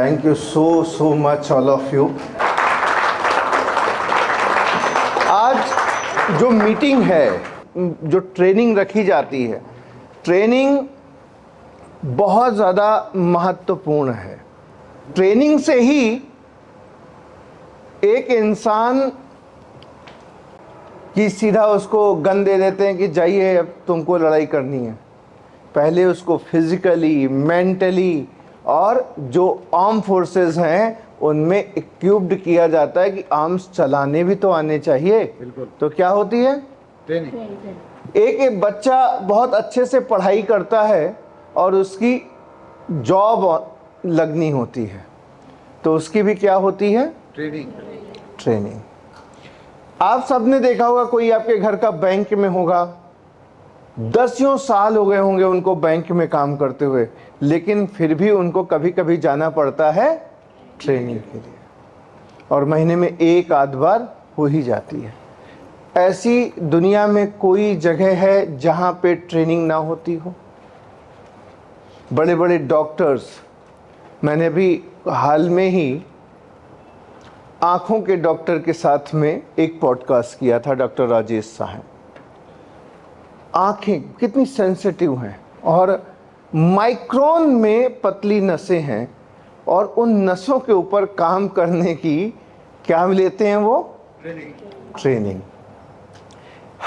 Thank you so much all of you. आज जो meeting है, जो ट्रेनिंग रखी जाती है, ट्रेनिंग बहुत ज़्यादा महत्वपूर्ण है। ट्रेनिंग से ही एक इंसान की सीधा उसको गन दे देते हैं कि जाइए अब तुमको लड़ाई करनी है। पहले उसको फिजिकली, मेंटली और जो आर्म फोर्सेस हैं उनमें इक्विप्ड किया जाता है कि आर्म्स चलाने भी तो आने चाहिए। तो क्या होती है ट्रेनिंग। एक बच्चा बहुत अच्छे से पढ़ाई करता है और उसकी जॉब लगनी होती है, तो उसकी भी क्या होती है ट्रेनिंग। आप सबने देखा होगा, कोई आपके घर का बैंक में होगा, 10 साल हो गए होंगे उनको बैंक में काम करते हुए, लेकिन फिर भी उनको कभी कभी जाना पड़ता है ट्रेनिंग के लिए, और महीने में एक आध बार हो ही जाती है। ऐसी दुनिया में कोई जगह है जहां पे ट्रेनिंग ना होती हो? बड़े बड़े डॉक्टर्स, मैंने भी हाल में ही आँखों के डॉक्टर के साथ में एक पॉडकास्ट किया था, डॉक्टर राजेश साहब। आँखें कितनी सेंसिटिव हैं और माइक्रोन में पतली नसें हैं, और उन नसों के ऊपर काम करने की क्या लेते हैं वो ट्रेनिंग।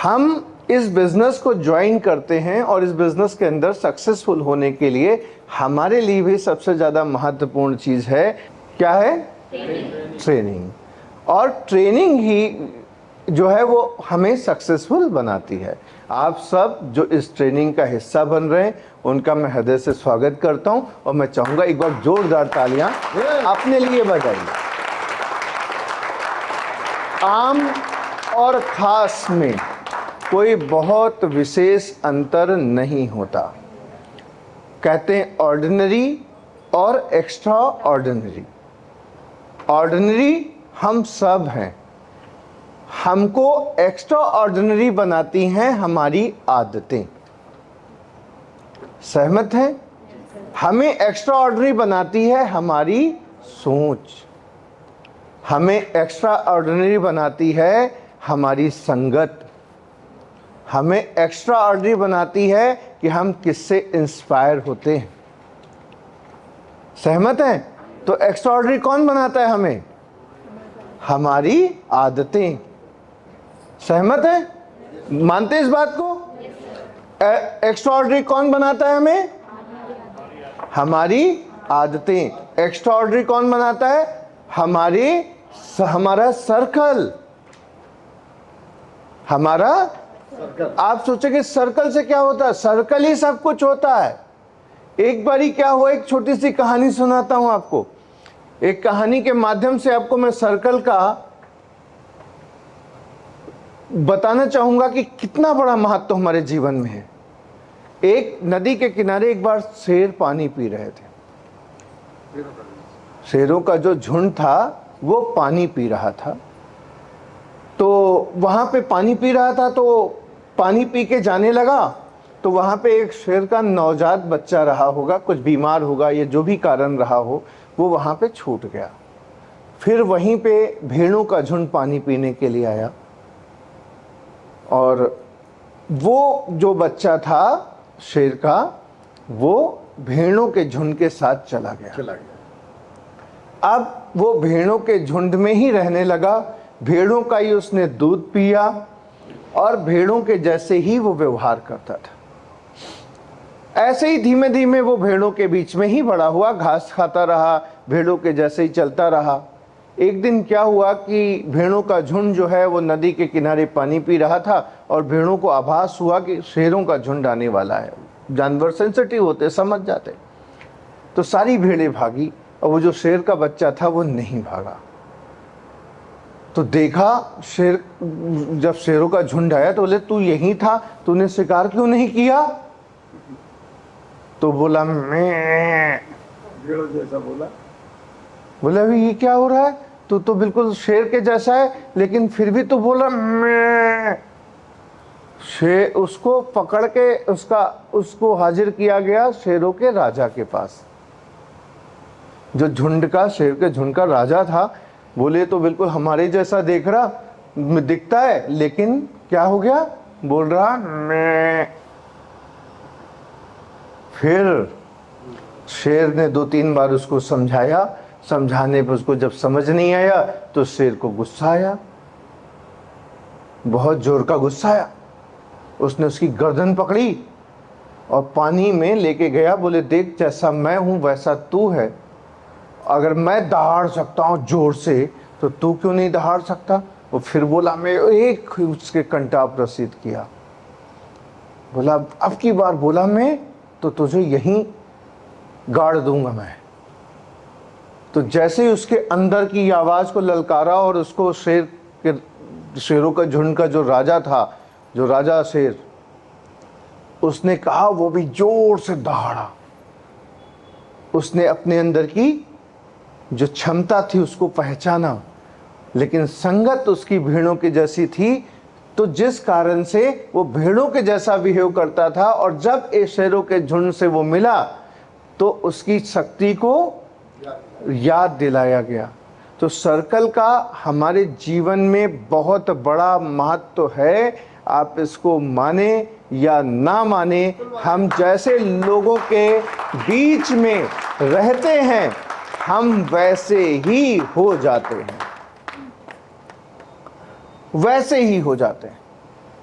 हम इस बिजनेस को ज्वाइन करते हैं और इस बिजनेस के अंदर सक्सेसफुल होने के लिए हमारे लिए भी सबसे ज़्यादा महत्वपूर्ण चीज़ है, क्या है ट्रेनिंग। और ट्रेनिंग ही जो है वो हमें सक्सेसफुल बनाती है। आप सब जो इस ट्रेनिंग का हिस्सा बन रहे हैं उनका मैं हृदय से स्वागत करता हूं, और मैं चाहूंगा एक बार जोरदार तालियां अपने लिए बजाइए। आम और खास में कोई बहुत विशेष अंतर नहीं होता। कहते हैं ऑर्डिनरी और एक्स्ट्रा ऑर्डिनरी। ऑर्डिनरी हम सब हैं, हमको एक्स्ट्रा ऑर्डिनरी बनाती हैं हमारी आदतें। सहमत हैं? हमें एक्स्ट्रा ऑर्डिनरी बनाती है हमारी सोच, हमें एक्स्ट्रा ऑर्डिनरी बनाती है हमारी संगत, हमें एक्स्ट्रा ऑर्डिनरी बनाती है कि हम किससे इंस्पायर होते हैं। सहमत हैं? तो एक्स्ट्रा ऑर्डिनरी कौन बनाता है हमें? हमारी आदतें। सहमत है? मानते हैं इस बात को? एक्स्ट्रा ऑर्डिनरी कौन बनाता है हमें? हमारी आदतें। एक्स्ट्रा ऑर्डिनरी कौन बनाता है? हमारा सर्कल, हमारा। आप सोचेंगे सर्कल से क्या होता है? सर्कल ही सब कुछ होता है। एक बारी क्या हुआ, एक छोटी सी कहानी सुनाता हूं आपको। एक कहानी के माध्यम से आपको मैं सर्कल का बताना चाहूंगा कि कितना बड़ा महत्व हमारे जीवन में है। एक नदी के किनारे एक बार शेर पानी पी रहे थे। शेरों का जो झुंड था वो पानी पी रहा था। तो वहां पे पानी पी रहा था, तो पानी पी के जाने लगा, तो वहां पे एक शेर का नवजात बच्चा रहा होगा, कुछ बीमार होगा, ये जो भी कारण रहा हो, वो वहां पे छूट गया। फिर वहीं पे भेड़ों का झुंड पानी पीने के लिए आया, और वो जो बच्चा था शेर का, वो भेड़ों के झुंड के साथ चला गया। अब वो भेड़ों के झुंड में ही रहने लगा, भेड़ों का ही उसने दूध पिया और भेड़ों के जैसे ही वो व्यवहार करता था। ऐसे ही धीमे धीमे वो भेड़ों के बीच में ही बड़ा हुआ, घास खाता रहा, भेड़ों के जैसे ही चलता रहा। एक दिन क्या हुआ कि भेड़ों का झुंड जो है वो नदी के किनारे पानी पी रहा था, और भेड़ों को आभास हुआ कि शेरों का झुंड आने वाला है। जानवर सेंसिटिव होते, समझ जाते। तो सारी भेड़ें भागी, और वो जो शेर का बच्चा था वो नहीं भागा। तो देखा शेर, जब शेरों का झुंड आया तो बोले, तू यहीं था, तूने शिकार क्यों नहीं किया? तो बोला, मैं जैसा बोला अभी ये क्या हो रहा है, तू तो बिल्कुल शेर के जैसा है, लेकिन फिर भी तो बोला मैं। शेर उसको पकड़ के उसको हाजिर किया गया शेरों के राजा के पास। जो झुंड का, शेर के झुंड का राजा था, बोले तो बिल्कुल हमारे जैसा दिखता है, लेकिन क्या हो गया, बोल रहा मैं। फिर शेर ने 2-3 बार उसको समझाया, समझाने पर उसको जब समझ नहीं आया तो शेर को गुस्सा आया, बहुत जोर का गुस्सा आया। उसने उसकी गर्दन पकड़ी और पानी में लेके गया, बोले देख जैसा मैं हूं वैसा तू है, अगर मैं दहाड़ सकता हूं जोर से तो तू क्यों नहीं दहाड़ सकता। वो फिर बोला, मैं एक उसके कंटाप रसीद किया, बोला अब की बार बोला मैं तो तुझे यहीं गाड़ दूंगा मैं। तो जैसे ही उसके अंदर की आवाज को ललकारा और उसको शेरों का झुंड का जो राजा था, जो राजा शेर, उसने कहा, वो भी जोर से दहाड़ा। उसने अपने अंदर की जो क्षमता थी उसको पहचाना, लेकिन संगत उसकी भेड़ों की जैसी थी, तो जिस कारण से वो भेड़ों के जैसा बिहेव करता था, और जब इस शेरों के झुंड से वो मिला तो उसकी शक्ति को याद दिलाया गया। तो सर्कल का हमारे जीवन में बहुत बड़ा महत्व है। आप इसको माने या ना माने, हम जैसे लोगों के बीच में रहते हैं हम वैसे ही हो जाते हैं, वैसे ही हो जाते हैं।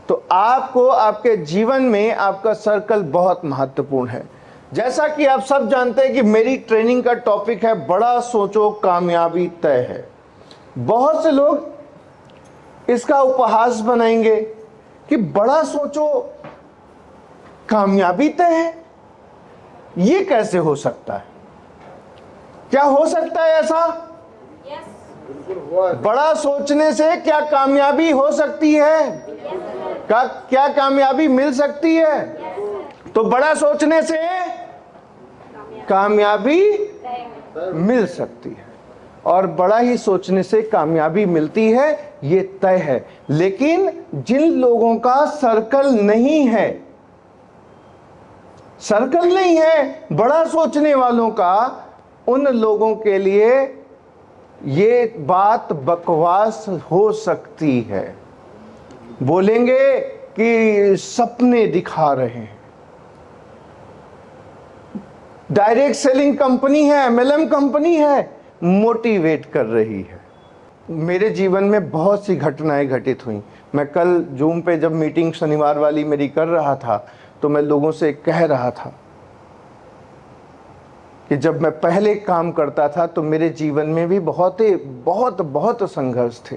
तो आपको आपके जीवन में आपका सर्कल बहुत महत्वपूर्ण है। जैसा कि आप सब जानते हैं कि मेरी ट्रेनिंग का टॉपिक है बड़ा सोचो कामयाबी तय है। बहुत से लोग इसका उपहास बनाएंगे कि बड़ा सोचो कामयाबी तय है, ये कैसे हो सकता है, क्या हो सकता है ऐसा? बड़ा सोचने से क्या कामयाबी हो सकती है? क्या कामयाबी मिल सकती है? तो बड़ा सोचने से कामयाबी मिल सकती है, और बड़ा ही सोचने से कामयाबी मिलती है, ये तय है। लेकिन जिन लोगों का सर्कल नहीं है, सर्कल नहीं है बड़ा सोचने वालों का, उन लोगों के लिए ये बात बकवास हो सकती है। बोलेंगे कि सपने दिखा रहे हैं। डायरेक्ट सेलिंग कंपनी है, एमएलएम कंपनी है, मोटिवेट कर रही है। मेरे जीवन में बहुत सी घटनाएं घटित हुई। मैं कल जूम पे जब मीटिंग शनिवार वाली मेरी कर रहा था तो मैं लोगों से कह रहा था कि जब मैं पहले काम करता था तो मेरे जीवन में भी बहुत संघर्ष थे।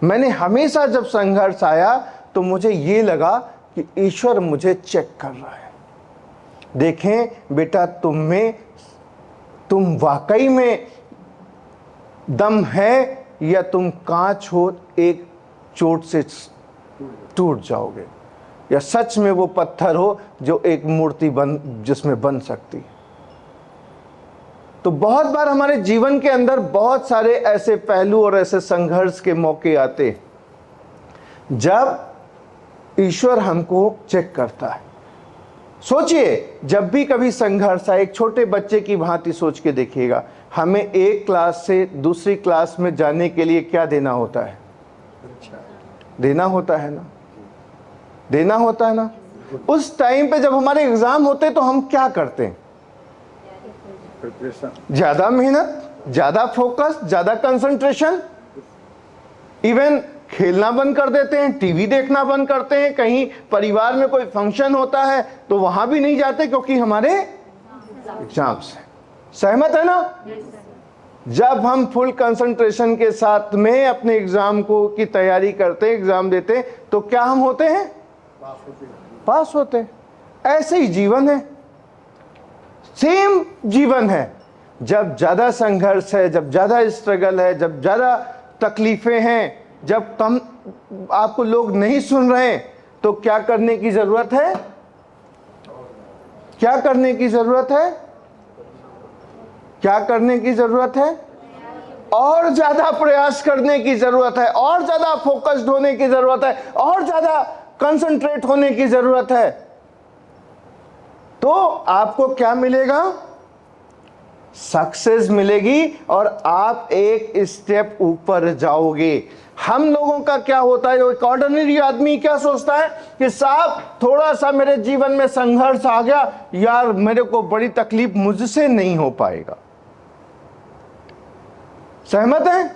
मैंने हमेशा जब संघर्ष आया तो मुझे ये लगा कि ईश्वर मुझे चेक कर रहा है, देखें बेटा तुम वाकई में दम है या तुम कांच हो, एक चोट से टूट जाओगे, या सच में वो पत्थर हो जो एक मूर्ति जिसमें बन सकती है। तो बहुत बार हमारे जीवन के अंदर बहुत सारे ऐसे पहलू और ऐसे संघर्ष के मौके आते हैं जब ईश्वर हमको चेक करता है। सोचिए, जब भी कभी संघर्ष आए, एक छोटे बच्चे की भांति सोच के देखिएगा, हमें एक क्लास से दूसरी क्लास में जाने के लिए क्या देना होता है? देना होता है ना, देना होता है ना। उस टाइम पे जब हमारे एग्जाम होते तो हम क्या करते हैं? ज्यादा मेहनत, ज्यादा फोकस, ज्यादा कंसंट्रेशन, इवन खेलना बंद कर देते हैं, टीवी देखना बंद करते हैं, कहीं परिवार में कोई फंक्शन होता है तो वहां भी नहीं जाते क्योंकि हमारे एग्जाम्स हैं। सहमत है ना? जब हम फुल कंसंट्रेशन के साथ में अपने एग्जाम को की तैयारी करते हैं, एग्जाम देते हैं, तो क्या हम होते हैं? पास होते हैं। ऐसे ही जीवन है, सेम जीवन है। जब ज्यादा संघर्ष है, जब ज्यादा स्ट्रगल है, जब ज्यादा तकलीफें हैं, जब कम आपको लोग नहीं सुन रहे, तो क्या करने की जरूरत है? क्या करने की जरूरत है? क्या करने की जरूरत है? और ज्यादा प्रयास करने की जरूरत है, और ज्यादा फोकस्ड होने की जरूरत है, और ज्यादा कंसंट्रेट होने की जरूरत है। तो आपको क्या मिलेगा? सक्सेस मिलेगी और आप एक स्टेप ऊपर जाओगे। हम लोगों का क्या होता है, जो एक ऑर्डिनरी आदमी क्या सोचता है कि साहब थोड़ा सा मेरे जीवन में संघर्ष आ गया, यार मेरे को बड़ी तकलीफ, मुझसे नहीं हो पाएगा। सहमत है?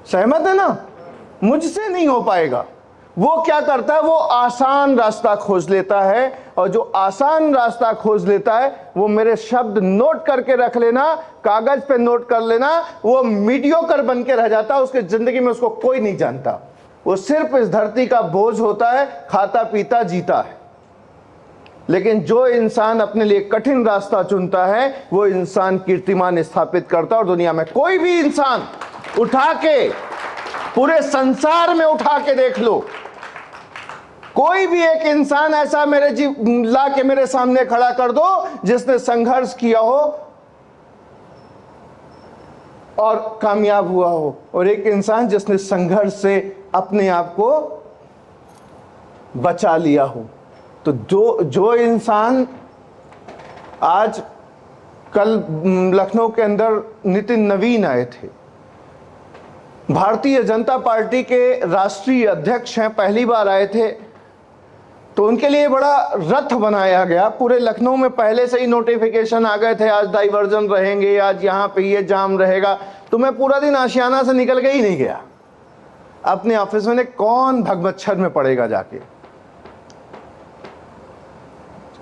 सहमत है ना? मुझसे नहीं हो पाएगा। वो क्या करता है, वो आसान रास्ता खोज लेता है, और जो आसान रास्ता खोज लेता है, वो मेरे शब्द नोट करके रख लेना, कागज पे नोट कर लेना, वो मीडियोकर बन के रह जाता है। उसके जिंदगी में उसको कोई नहीं जानता, वो सिर्फ इस धरती का बोझ होता है, खाता पीता जीता है। लेकिन जो इंसान अपने लिए कठिन रास्ता चुनता है, वो इंसान कीर्तिमान स्थापित करता है। और दुनिया में कोई भी इंसान उठा के, पूरे संसार में उठा के देख लो, कोई भी एक इंसान ऐसा ला के मेरे सामने खड़ा कर दो जिसने संघर्ष किया हो और कामयाब हुआ हो, और एक इंसान जिसने संघर्ष से अपने आप को बचा लिया हो। तो जो इंसान आज, कल लखनऊ के अंदर नितिन नवीन आए थे, भारतीय जनता पार्टी के राष्ट्रीय अध्यक्ष हैं, पहली बार आए थे, तो उनके लिए बड़ा रथ बनाया गया। पूरे लखनऊ में पहले से ही नोटिफिकेशन आ गए थे, आज डाइवर्जन रहेंगे, आज यहाँ पे ये जाम रहेगा। तो मैं पूरा दिन आशियाना से निकल के ही नहीं गया अपने ऑफिस में, कौन भगमच्छर में पड़ेगा जाके।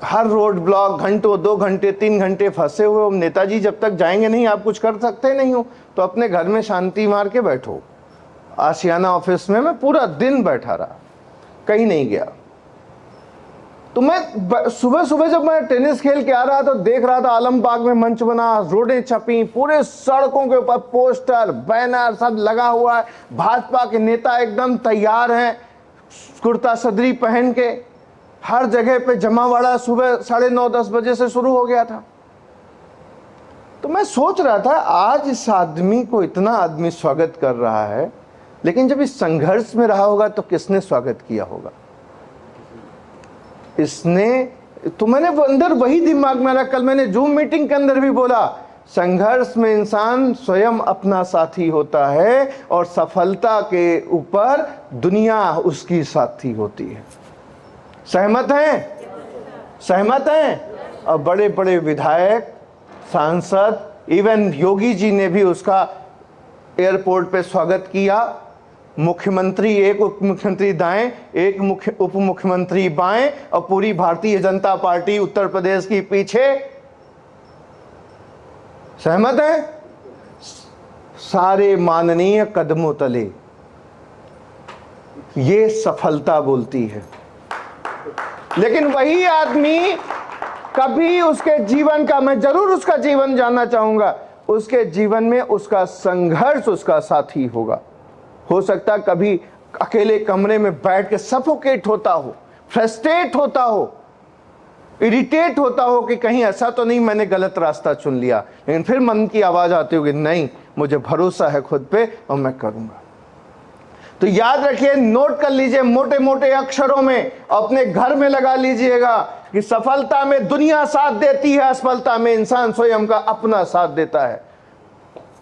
हर रोड ब्लॉक, घंटों, 2 घंटे 3 घंटे फंसे हुए हो। नेताजी जब तक जाएंगे नहीं, आप कुछ कर सकते नहीं हो, तो अपने घर में शांति मार के बैठो। आशियाना ऑफिस में मैं पूरा दिन बैठा रहा, कहीं नहीं गया। तो मैं सुबह सुबह जब मैं टेनिस खेल के आ रहा था, देख रहा था आलम बाग में मंच बना, रोडें छपी, पूरे सड़कों के ऊपर पोस्टर बैनर सब लगा हुआ है, भाजपा के नेता एकदम तैयार हैं, कुर्ता सदरी पहन के, हर जगह पे जमावड़ा सुबह 9:30-10 बजे से शुरू हो गया था। तो मैं सोच रहा था, आज इस आदमी को इतना आदमी स्वागत कर रहा है, लेकिन जब इस संघर्ष में रहा होगा तो किसने स्वागत किया होगा? इसने, तो मैंने अंदर वही दिमाग में रहा। कल मैंने जूम मीटिंग के अंदर भी बोला, संघर्ष में इंसान स्वयं अपना साथी होता है, और सफलता के ऊपर दुनिया उसकी साथी होती है। सहमत हैं? सहमत हैं? और बड़े बड़े विधायक, सांसद, इवन योगी जी ने भी उसका एयरपोर्ट पे स्वागत किया। मुख्यमंत्री एक, उप मुख्यमंत्री दाएं, एक उप मुख्यमंत्री बाएं, और पूरी भारतीय जनता पार्टी उत्तर प्रदेश की पीछे। सहमत है? सारे माननीय कदमों तले। ये सफलता बोलती है। लेकिन वही आदमी, कभी उसके जीवन का, मैं जरूर उसका जीवन जानना चाहूंगा, उसके जीवन में उसका संघर्ष उसका साथी होगा। हो सकता कभी अकेले कमरे में बैठ के सफोकेट होता हो, फ्रस्ट्रेट होता हो, इरिटेट होता हो कि कहीं ऐसा तो नहीं मैंने गलत रास्ता चुन लिया, लेकिन फिर मन की आवाज आती होगी, नहीं, मुझे भरोसा है खुद पे और मैं करूंगा। तो याद रखिए, नोट कर लीजिए मोटे मोटे अक्षरों में, अपने घर में लगा लीजिएगा कि सफलता में दुनिया साथ देती है, असफलता में इंसान स्वयं का अपना साथ देता है,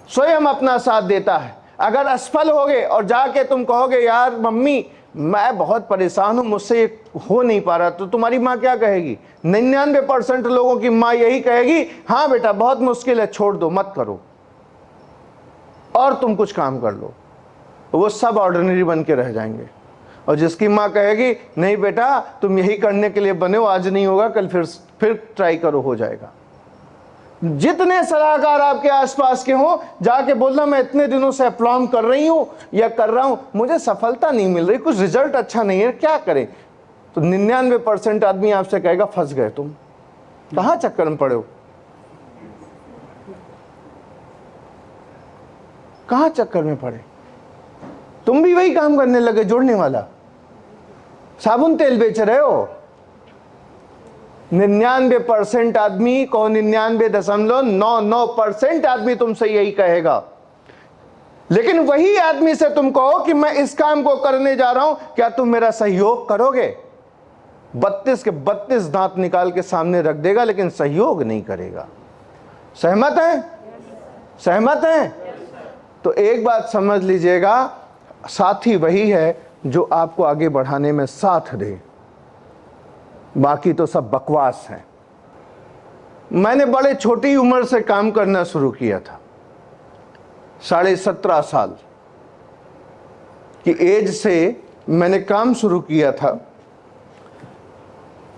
स्वयं अपना साथ देता है। अगर असफल होगे और जाके तुम कहोगे, यार मम्मी मैं बहुत परेशान हूं, मुझसे ये हो नहीं पा रहा, तो तुम्हारी माँ क्या कहेगी? 99% लोगों की माँ यही कहेगी, हाँ बेटा बहुत मुश्किल है, छोड़ दो, मत करो, और तुम कुछ काम कर लो। वो सब ऑर्डिनरी बन के रह जाएंगे। और जिसकी माँ कहेगी, नहीं बेटा तुम यही करने के लिए बने हो, आज नहीं होगा, कल फिर ट्राई करो, हो जाएगा। जितने सलाहकार आपके आसपास के हों, जाके बोलना, मैं इतने दिनों से अप्लाइम कर रही हूं या कर रहा हूं, मुझे सफलता नहीं मिल रही, कुछ रिजल्ट अच्छा नहीं है, क्या करें? तो 99% आदमी आपसे कहेगा, फंस गए तुम, कहां चक्कर में पड़े हो, कहां चक्कर में पड़े, तुम भी वही काम करने लगे, जोड़ने वाला, साबुन तेल बेच रहे हो। 99% आदमी को, 99.99% आदमी तुमसे यही कहेगा। लेकिन वही आदमी से तुम कहो कि मैं इस काम को करने जा रहा हूं, क्या तुम मेरा सहयोग करोगे? 32 के 32 दांत निकाल के सामने रख देगा, लेकिन सहयोग नहीं करेगा। सहमत हैं? सहमत हैं? तो एक बात समझ लीजिएगा, साथी वही है जो आपको आगे बढ़ाने में साथ दे, बाकी तो सब बकवास है। मैंने बड़े छोटी उम्र से काम करना शुरू किया था। 17.5 साल की एज से मैंने काम शुरू किया था।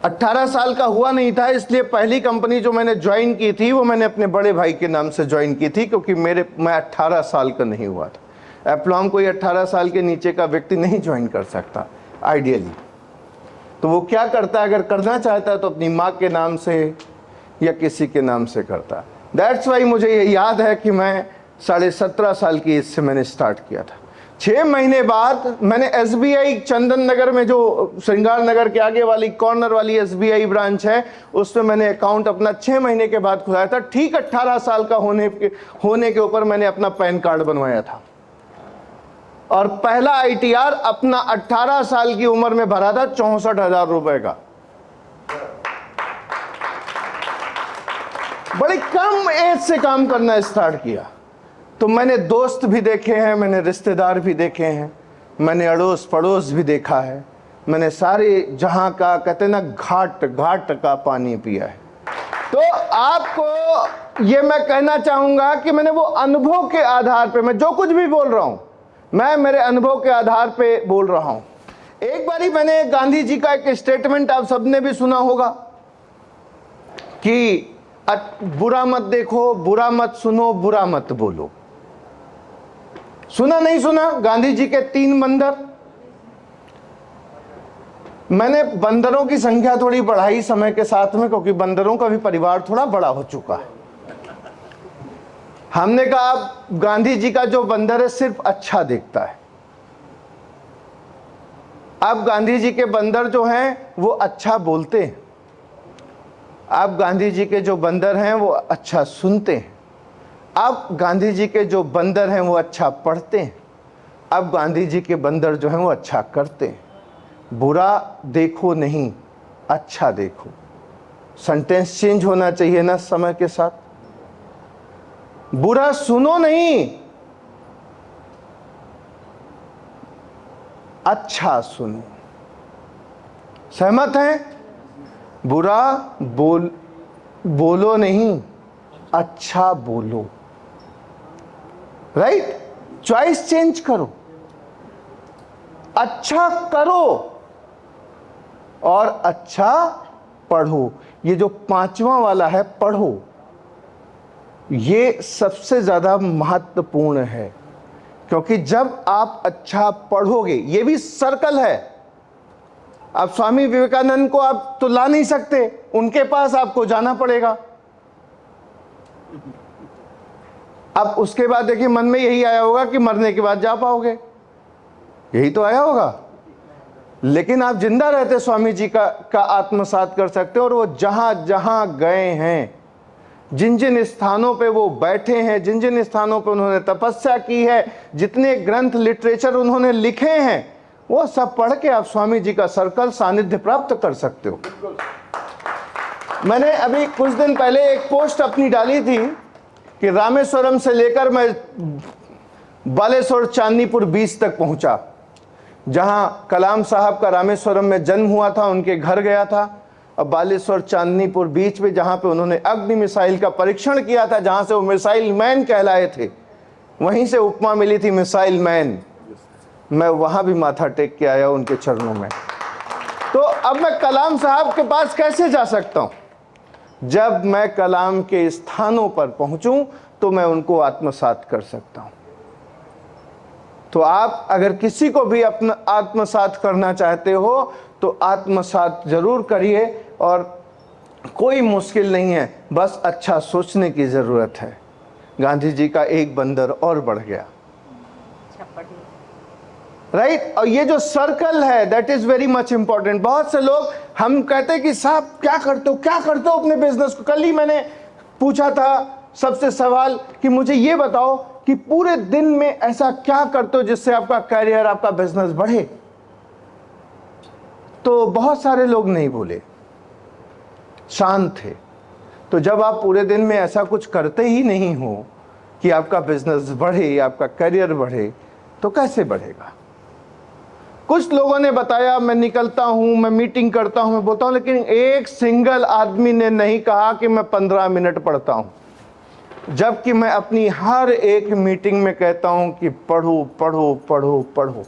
18 साल का हुआ नहीं था, इसलिए पहली कंपनी जो मैंने ज्वाइन की थी वो मैंने अपने बड़े भाई के नाम से ज्वाइन की थी, क्योंकि मैं 18 साल का नहीं हुआ था। एप्लॉम कोई 18 साल के नीचे का व्यक्ति नहीं ज्वाइन कर सकता आइडियली। तो वो क्या करता है, अगर करना चाहता है तो अपनी माँ के नाम से या किसी के नाम से करता। दैट्स वाई मुझे ये याद है कि मैं 17.5 साल की एज से मैंने स्टार्ट किया था। 6 महीने बाद मैंने SBI चंदन नगर में, जो श्रृंगार नगर के आगे वाली कॉर्नर वाली SBI ब्रांच है, उसमें मैंने अकाउंट अपना 6 महीने के बाद खुलाया था। ठीक 18 साल का होने के ऊपर मैंने अपना पैन कार्ड बनवाया था, और पहला ITR अपना 18 साल की उम्र में भरा था, 64,000 रुपए का। बड़ी कम एज से काम करना स्टार्ट किया। तो मैंने दोस्त भी देखे हैं, मैंने रिश्तेदार भी देखे हैं, मैंने अड़ोस पड़ोस भी देखा है, मैंने सारे जहां का, कहते ना, घाट घाट का पानी पिया है। तो आपको ये मैं कहना चाहूंगा कि मैंने वो अनुभव के आधार पे, मैं जो कुछ भी बोल रहा हूं मैं मेरे अनुभव के आधार पे बोल रहा हूं। एक बारी मैंने गांधी जी का एक स्टेटमेंट आप सबने भी सुना होगा कि बुरा मत देखो, बुरा मत सुनो, बुरा मत बोलो। सुना नहीं सुना? गांधी जी के 3 बंदर। मैंने बंदरों की संख्या थोड़ी बढ़ाई समय के साथ में, क्योंकि बंदरों का भी परिवार थोड़ा बड़ा हो चुका है। हमने कहा अब गांधी जी का जो बंदर है सिर्फ अच्छा देखता है। अब गांधी जी के बंदर जो हैं वो अच्छा बोलते हैं। अब गांधी जी के जो बंदर हैं वो अच्छा सुनते हैं। अब गांधी जी के जो बंदर हैं वो अच्छा पढ़ते हैं। अब गांधी जी के बंदर जो हैं वो अच्छा करते हैं। बुरा देखो नहीं, अच्छा देखो। सेंटेंस चेंज होना चाहिए ना समय के साथ। बुरा सुनो नहीं, अच्छा सुनो। सहमत हैं? बुरा बोलो नहीं, अच्छा बोलो। राइट? चॉइस चेंज करो, अच्छा करो और अच्छा पढ़ो। ये जो 5वां वाला है, पढ़ो, ये सबसे ज्यादा महत्वपूर्ण है, क्योंकि जब आप अच्छा पढ़ोगे, ये भी सर्कल है। अब स्वामी विवेकानंद को आप तो ला नहीं सकते, उनके पास आपको जाना पड़ेगा। अब उसके बाद देखिए, मन में यही आया होगा कि मरने के बाद जा पाओगे, यही तो आया होगा। लेकिन आप जिंदा रहते स्वामी जी का आत्मसात कर सकते हो, और वो जहां जहां गए हैं, जिन जिन स्थानों पे वो बैठे हैं, जिन जिन स्थानों पे उन्होंने तपस्या की है, जितने ग्रंथ लिटरेचर उन्होंने लिखे हैं, वो सब पढ़ के आप स्वामी जी का सर्कल सानिध्य प्राप्त कर सकते हो। मैंने अभी कुछ दिन पहले एक पोस्ट अपनी डाली थी कि रामेश्वरम से लेकर मैं बालेश्वर चांदनीपुर बीच तक पहुंचा, जहां कलाम साहब का रामेश्वरम में जन्म हुआ था, उनके घर गया था। अब बालेश्वर चांदनीपुर बीच में जहां पे उन्होंने अग्नि मिसाइल का परीक्षण किया था, जहां से वो मिसाइल मैन कहलाए थे, वहीं से उपमा मिली थी मिसाइल मैन। मैं वहां भी माथा टेक के आया उनके चरणों में। तो अब मैं कलाम साहब के पास कैसे जा सकता हूं? जब मैं कलाम के स्थानों पर पहुंचूं तो मैं उनको आत्मसात कर सकता हूं। तो आप अगर किसी को भी अपना आत्मसात करना चाहते हो तो आत्मसात जरूर करिए, और कोई मुश्किल नहीं है, बस अच्छा सोचने की जरूरत है। गांधी जी का एक बंदर और बढ़ गया, राइट? और ये जो सर्कल है, that is very much important. बहुत से लोग हम कहते हैं कि साहब क्या करते हो अपने बिजनेस को। कल ही मैंने पूछा था सबसे सवाल कि मुझे ये बताओ कि पूरे दिन में ऐसा क्या करते हो जिससे आपका करियर, आपका बिजनेस बढ़े। तो बहुत सारे लोग नहीं बोले, शांत थे। तो जब आप पूरे दिन में ऐसा कुछ करते ही नहीं हो कि आपका बिजनेस बढ़े, आपका करियर बढ़े, तो कैसे बढ़ेगा? कुछ लोगों ने बताया मैं निकलता हूं, मैं मीटिंग करता हूं, मैं बोलता हूं, लेकिन एक सिंगल आदमी ने नहीं कहा कि मैं 15 मिनट पढ़ता हूं, जबकि मैं अपनी हर एक मीटिंग में कहता हूं कि पढ़ो पढ़ो पढ़ो पढ़ो।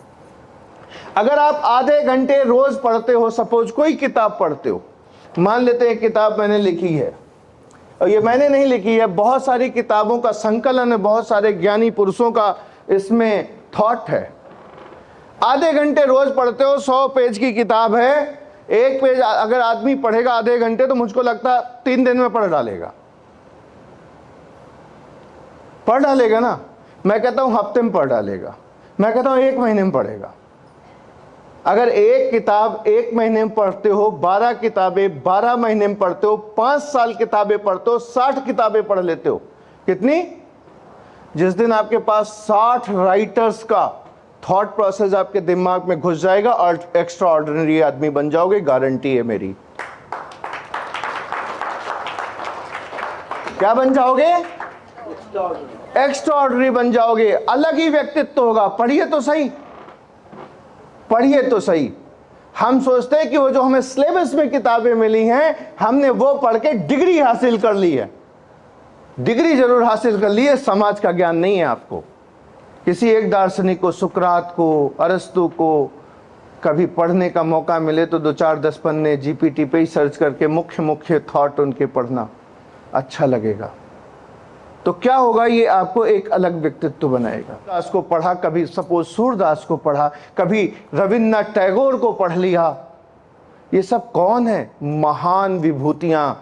अगर आप आधे घंटे रोज पढ़ते हो, सपोज कोई किताब पढ़ते हो, मान लेते हैं किताब मैंने लिखी है, और ये मैंने नहीं लिखी है, बहुत सारी किताबों का संकलन है, बहुत सारे ज्ञानी पुरुषों का इसमें थॉट है। आधे घंटे रोज पढ़ते हो, 100 पेज की किताब है, एक पेज अगर आदमी पढ़ेगा आधे घंटे, तो मुझको लगता है 3 दिन में पढ़ डालेगा ना। मैं कहता हूं हफ्ते में पढ़ डालेगा, मैं कहता हूं 1 महीने में पढ़ेगा। अगर एक किताब 1 महीने में पढ़ते हो, 12 किताबें 12 महीने में पढ़ते हो, 5 साल किताबें पढ़ते हो, 60 किताबें पढ़ लेते हो। कितनी? जिस दिन आपके पास 60 राइटर्स का थॉट प्रोसेस आपके दिमाग में घुस जाएगा और एक्स्ट्रा ऑर्डिनरी आदमी बन जाओगे, गारंटी है मेरी। क्या बन जाओगे? एक्स्ट्रा ऑर्डिनरी बन जाओगे, अलग ही व्यक्तित्व होगा। पढ़िए तो सही, पढ़िए तो सही। हम सोचते हैं कि वो जो हमें सिलेबस में किताबें मिली हैं, हमने वो पढ़ के डिग्री हासिल कर ली है। डिग्री जरूर हासिल कर ली है, समाज का ज्ञान नहीं है आपको। किसी एक दार्शनिक को, सुकरात को, अरस्तु को कभी पढ़ने का मौका मिले तो 2-4-10 पन्ने जीपीटी पे ही सर्च करके मुख्य मुख्य थॉट उनके पढ़ना, अच्छा लगेगा। तो क्या होगा? ये आपको एक अलग व्यक्तित्व बनाएगा। दास को पढ़ा, कभी सपोज सूरदास को पढ़ा, कभी रविन्द्रनाथ टैगोर को पढ़ लिया। ये सब कौन है? महान विभूतियां,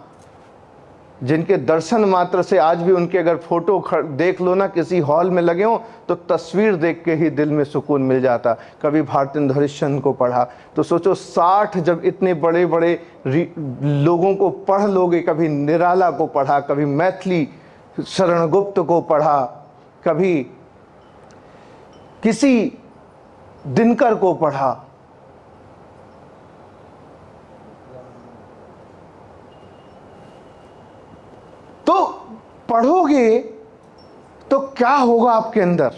जिनके दर्शन मात्र से आज भी उनके अगर फोटो देख लो ना, किसी हॉल में लगे हो, तो तस्वीर देख के ही दिल में सुकून मिल जाता। कभी भारतेंदु हरिश्चंद्र को पढ़ा, तो सोचो 60 जब इतने बड़े बड़े लोगों को पढ़ लोगे, कभी निराला को पढ़ा, कभी मैथिली शरण गुप्त को पढ़ा, कभी किसी दिनकर को पढ़ा, तो पढ़ोगे तो क्या होगा आपके अंदर?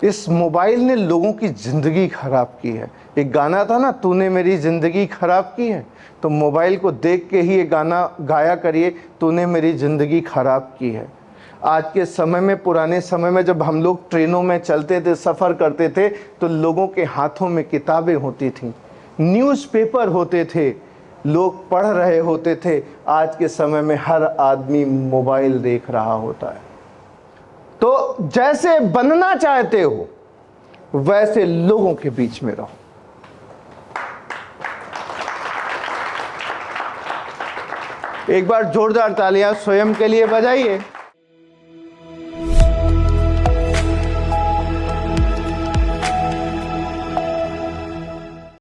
इस मोबाइल ने लोगों की जिंदगी खराब की है। एक गाना था ना, तूने मेरी जिंदगी खराब की है, तो मोबाइल को देख के ही ये गाना गाया करिए, तूने मेरी जिंदगी खराब की है। आज के समय में, पुराने समय में जब हम लोग ट्रेनों में चलते थे, सफ़र करते थे, तो लोगों के हाथों में किताबें होती थीं, न्यूज़पेपर होते थे, लोग पढ़ रहे होते थे। आज के समय में हर आदमी मोबाइल देख रहा होता है। तो जैसे बनना चाहते हो वैसे लोगों के बीच में रहो। एक बार जोरदार तालियां स्वयं के लिए बजाइए।